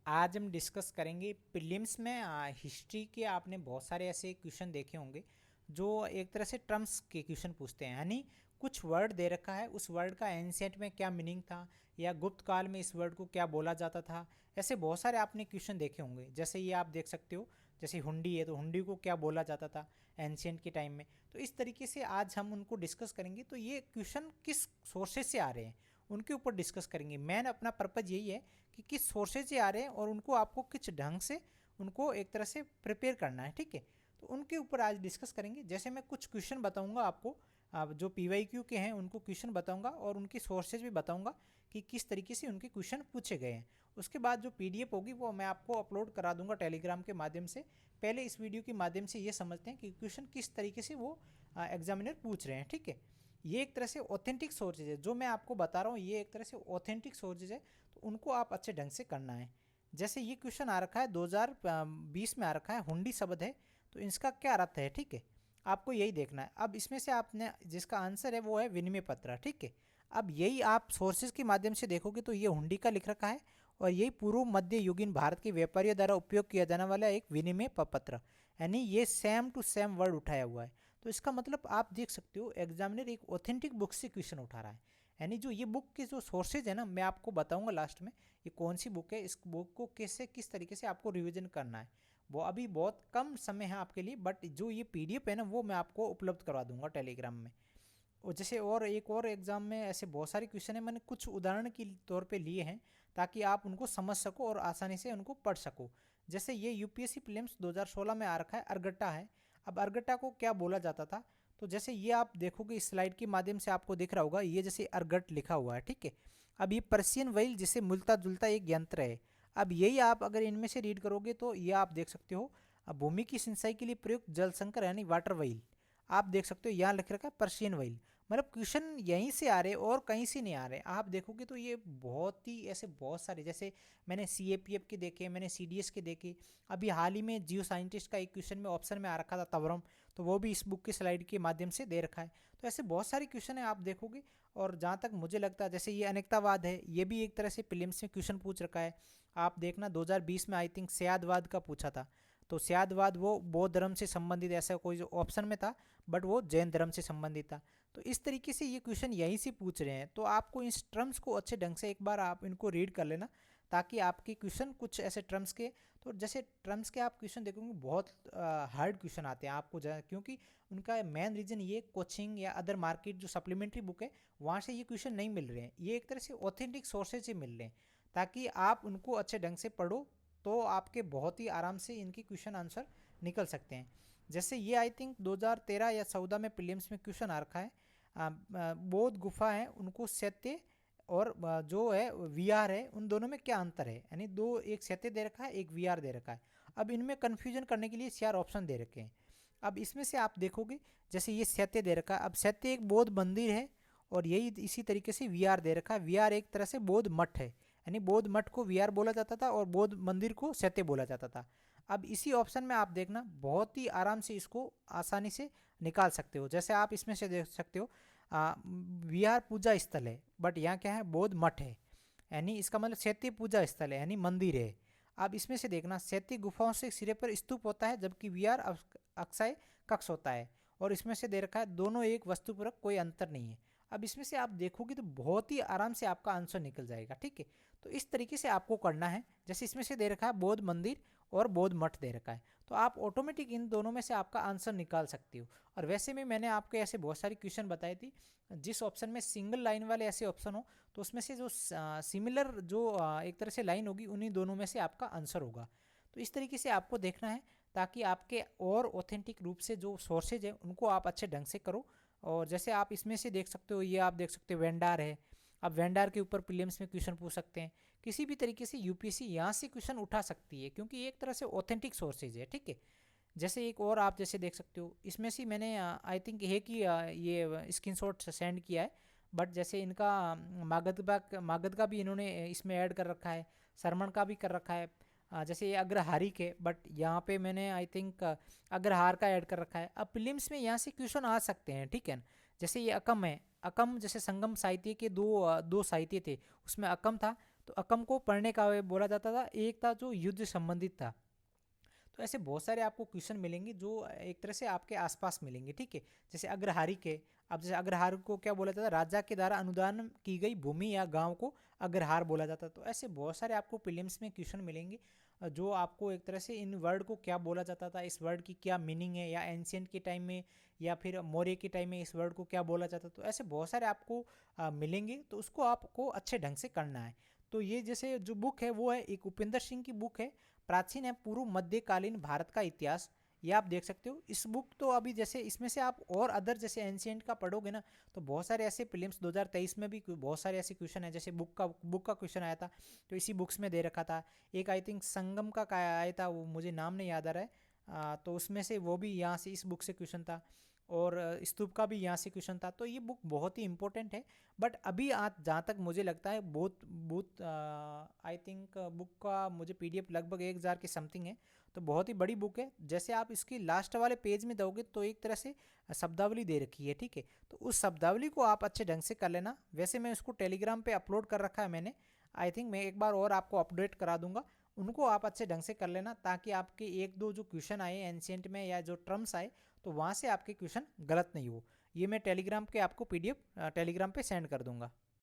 आज हम डिस्कस करेंगे प्रीलिम्स में हिस्ट्री के। आपने बहुत सारे ऐसे क्वेश्चन देखे होंगे जो एक तरह से टर्म्स के क्वेश्चन पूछते हैं, यानी कुछ वर्ड दे रखा है, उस वर्ड का एंशिएंट में क्या मीनिंग था या गुप्त काल में इस वर्ड को क्या बोला जाता था। ऐसे बहुत सारे आपने क्वेश्चन देखे होंगे। जैसे ये आप देख सकते हो, जैसे हुंडी है तो हुंडी को क्या बोला जाता था एंशिएंट के टाइम में। तो इस तरीके से आज हम उनको डिस्कस करेंगे। तो ये क्वेश्चन किस सोर्सेज से आ रहे हैं उनके ऊपर डिस्कस करेंगे। मेन अपना पर्पज़ यही है कि किस सोर्सेज से आ रहे हैं और उनको आपको किस ढंग से उनको एक तरह से प्रिपेयर करना है, ठीक है। तो उनके ऊपर आज डिस्कस करेंगे। जैसे मैं कुछ क्वेश्चन बताऊंगा आपको, आप जो पीवाईक्यू के हैं उनको क्वेश्चन बताऊंगा और उनकी सोर्सेज भी बताऊंगा कि किस तरीके से उनके क्वेश्चन पूछे गए हैं। उसके बाद जो पीडीएफ होगी वो मैं आपको अपलोड करा दूंगा टेलीग्राम के माध्यम से। पहले इस वीडियो के माध्यम से ये समझते हैं कि क्वेश्चन किस तरीके से वो एग्जामिनर पूछ रहे हैं, ठीक है। ये एक तरह से ऑथेंटिक सोर्सेज है जो मैं आपको बता रहा हूँ, ये एक तरह से ऑथेंटिक सोर्सेज है, तो उनको आप अच्छे ढंग से करना है। जैसे ये क्वेश्चन आ रखा है 2020 में आ रखा है, हुंडी शब्द है तो इसका क्या अर्थ है, ठीक है। आपको यही देखना है। अब इसमें से आपने जिसका आंसर है वो है विनिमय पत्र, ठीक है। अब यही आप सोर्सेज के माध्यम से देखोगे तो ये हुंडी का लिख रखा है और यही पूर्व मध्य युगीन भारत के व्यापारियों द्वारा उपयोग किया जाने वाला एक विनिमय पत्र, यानी ये सेम टू सेम वर्ड उठाया हुआ है। तो इसका मतलब आप देख सकते हो एग्जामिनर एक ऑथेंटिक बुक से क्वेश्चन उठा रहा है। यानी जो ये बुक के जो सोर्सेज है ना, मैं आपको बताऊंगा लास्ट में ये कौन सी बुक है, इस बुक को कैसे किस तरीके से आपको रिवीजन करना है। वो अभी बहुत कम समय है आपके लिए, बट जो ये पीडीएफ है ना वो मैं आपको उपलब्ध करवा दूंगा टेलीग्राम में। और जैसे और एक और एग्ज़ाम में ऐसे बहुत सारे क्वेश्चन है, मैंने कुछ उदाहरण के तौर पे लिए हैं ताकि आप उनको समझ सको और आसानी से उनको पढ़ सको। जैसे ये यूपीएससी प्रीलिम्स 2016 में आ रखा है, अर्गट्टा है। अब अर्गट्टा को क्या बोला जाता था, तो जैसे ये आप देखोगे इस स्लाइड के माध्यम से आपको दिख रहा होगा, ये जैसे अर्गट लिखा हुआ है, ठीक है। अब ये पर्शियन व्हील जिसे मिलता जुलता एक यंत्र है। अब यही आप अगर इनमें से रीड करोगे तो ये आप देख सकते हो, अब भूमि की सिंचाई के लिए प्रयुक्त जल संकर यानी वाटर व्हील। आप देख सकते हो यहाँ लिख रखा है पर्शियन व्हील। मतलब क्वेश्चन यहीं से आ रहे और कहीं से नहीं आ रहे। आप देखोगे तो ये बहुत ही ऐसे बहुत सारे, जैसे मैंने सीएपीएफ के देखे, मैंने सीडीएस के देखे। अभी हाल ही में जियो साइंटिस्ट का एक क्वेश्चन में ऑप्शन में आ रखा था तवरम, तो वो भी इस बुक की स्लाइड के माध्यम से दे रखा है। तो ऐसे बहुत सारे क्वेश्चन है आप देखोगे। और जहाँ तक मुझे लगता है जैसे ये अनेकतावाद है, ये भी एक तरह से प्रीलिम्स में क्वेश्चन पूछ रखा है। आप देखना 2020 में आई थिंक स्यादवाद का पूछा था। तो स्यादवाद वो बौद्ध धर्म से संबंधित ऐसा कोई जो ऑप्शन में था, बट वो जैन धर्म से संबंधित था। तो इस तरीके से ये क्वेश्चन यहीं से पूछ रहे हैं। तो आपको इस टर्म्स को अच्छे ढंग से एक बार आप इनको रीड कर लेना ताकि आपके क्वेश्चन कुछ ऐसे टर्म्स के, तो जैसे टर्म्स के आप क्वेश्चन देखोगे बहुत हार्ड क्वेश्चन आते हैं आपको, क्योंकि उनका मेन रीजन ये कोचिंग या अदर मार्केट जो सप्लीमेंट्री बुक है वहाँ से ये क्वेश्चन नहीं मिल रहे हैं। ये एक तरह से ऑथेंटिक सोर्सेज से मिल रहे हैं ताकि आप उनको अच्छे ढंग से पढ़ो, तो आपके बहुत ही आराम से इनकी क्वेश्चन आंसर निकल सकते हैं। जैसे ये आई थिंक 2013 या 14 में प्रीलिम्स में क्वेश्चन आ रखा है, बौद्ध गुफा है उनको सत्य और जो है वीआर है, उन दोनों में क्या अंतर है। यानी दो, एक सत्य दे रखा है एक वीआर दे रखा है। अब इनमें कन्फ्यूजन करने के लिए 4 ऑप्शन दे रखे हैं। अब इसमें से आप देखोगे जैसे ये सत्य दे रखा है, अब सत्य एक बौद्ध मंदिर है और यही इसी तरीके से वीआर दे रखा है। वीआर एक तरह से बौद्ध मठ है, यानी बौद्ध मठ को वीआर बोला जाता था और बौद्ध मंदिर को सत्य बोला जाता था। अब इसी ऑप्शन में आप देखना बहुत ही आराम से इसको आसानी से निकाल सकते हो। जैसे आप इसमें से देख सकते हो विहार पूजा स्थल है, बट यहाँ क्या है बौद्ध मठ है, यानी इसका मतलब शैत्य पूजा स्थल है यानी मंदिर है। अब इसमें से देखना शैत्य गुफाओं से सिरे पर स्तूप होता है जबकि विहार अक्षय कक्ष होता है। और इसमें से दे रखा है दोनों एक वस्तुपरक कोई अंतर नहीं है। अब इसमें से आप देखोगे तो बहुत ही आराम से आपका आंसर निकल जाएगा, ठीक है। तो इस तरीके से आपको करना है। जैसे इसमें से दे रखा है बौद्ध मंदिर और बौद्ध मठ दे रखा है, तो आप ऑटोमेटिक इन दोनों में से आपका आंसर निकाल सकते हो। और वैसे में मैंने आपको ऐसे बहुत सारी क्वेश्चन बताई थी, जिस ऑप्शन में सिंगल लाइन वाले ऐसे ऑप्शन हो तो उसमें से जो सिमिलर जो एक तरह से लाइन होगी उन्हीं दोनों में से आपका आंसर होगा। तो इस तरीके से आपको देखना है ताकि आपके और ऑथेंटिक रूप से जो सोर्सेज है उनको आप अच्छे ढंग से करो। और जैसे आप इसमें से देख सकते हो, ये आप देख सकते हो वेंडार है। अब वेंडार के ऊपर प्रीलिम्स में क्वेश्चन पूछ सकते हैं। किसी भी तरीके से यूपीएससी यहाँ से क्वेश्चन उठा सकती है क्योंकि ये एक तरह से ऑथेंटिक सोर्सेज है, ठीक है। जैसे एक और आप जैसे देख सकते हो, इसमें से मैंने आई थिंक है कि ये स्क्रीनशॉट सेंड किया है, बट जैसे इनका मागध का भी इन्होंने इसमें ऐड कर रखा है, सरमण का भी कर रखा है। जैसे ये अग्रहारिक है, बट यहाँ पे मैंने आई थिंक अग्रहार का ऐड कर रखा है। अब प्रीलिम्स में यहाँ से क्वेश्चन आ सकते हैं, ठीक है ना। जैसे ये अकम है, अकम जैसे संगम साहित्य के दो साहित्य थे, उसमें अकम था तो अकम को पढ़ने का बोला जाता था, एक था जो युद्ध संबंधित था। तो ऐसे बहुत सारे आपको क्वेश्चन मिलेंगे जो एक तरह से आपके आसपास मिलेंगे, ठीक है। जैसे अग्रहारी के, अब जैसे अग्रहार को क्या बोला जाता है, राजा के द्वारा अनुदान की गई भूमि या गांव को अग्रहार बोला जाता है। तो ऐसे बहुत सारे आपको प्रीलिम्स में क्वेश्चन मिलेंगे जो आपको एक तरह से इन वर्ड को क्या बोला जाता था, इस वर्ड की क्या मीनिंग है, या एंशियंट के टाइम में या फिर मौर्य के टाइम में इस वर्ड को क्या बोला जाता। तो ऐसे बहुत सारे आपको मिलेंगे, तो उसको आपको अच्छे ढंग से करना है। तो ये जैसे जो बुक है वो है एक उपेंद्र सिंह की बुक है, प्राचीन है पूर्व मध्यकालीन भारत का इतिहास। ये आप देख सकते हो इस बुक। तो अभी जैसे इसमें से आप और अदर जैसे एंशियंट का पढ़ोगे ना, तो बहुत सारे ऐसे प्रीलिम्स 2023 में भी बहुत सारे ऐसे क्वेश्चन है। जैसे बुक का क्वेश्चन आया था, तो इसी बुक्स में दे रखा था। एक आई थिंक संगम का आया था, वो मुझे नाम नहीं याद आ रहा है, तो उसमें से वो भी यहाँ से इस बुक से क्वेश्चन था, और स्तूप का भी यहाँ से क्वेश्चन था। तो ये बुक बहुत ही इंपॉर्टेंट है। बट अभी आज जहाँ तक मुझे लगता है बहुत बहुत आई थिंक बुक का मुझे पीडीएफ लगभग 1000 के समथिंग है, तो बहुत ही बड़ी बुक है। जैसे आप इसकी लास्ट वाले पेज में दोगे तो एक तरह से शब्दावली दे रखी है, ठीक है। तो उस शब्दावली को आप अच्छे ढंग से कर लेना। वैसे मैं उसको टेलीग्राम पे अपलोड कर रखा है मैंने, आई थिंक मैं एक बार और आपको अपडेट करा दूंगा। उनको आप अच्छे ढंग से कर लेना, ताकि आपके एक दो जो क्वेश्चन आए एंशिएंट में या जो टर्म्स आए, तो वहाँ से आपके क्वेश्चन गलत नहीं हो। ये मैं टेलीग्राम के आपको पीडीएफ टेलीग्राम पे सेंड कर दूंगा।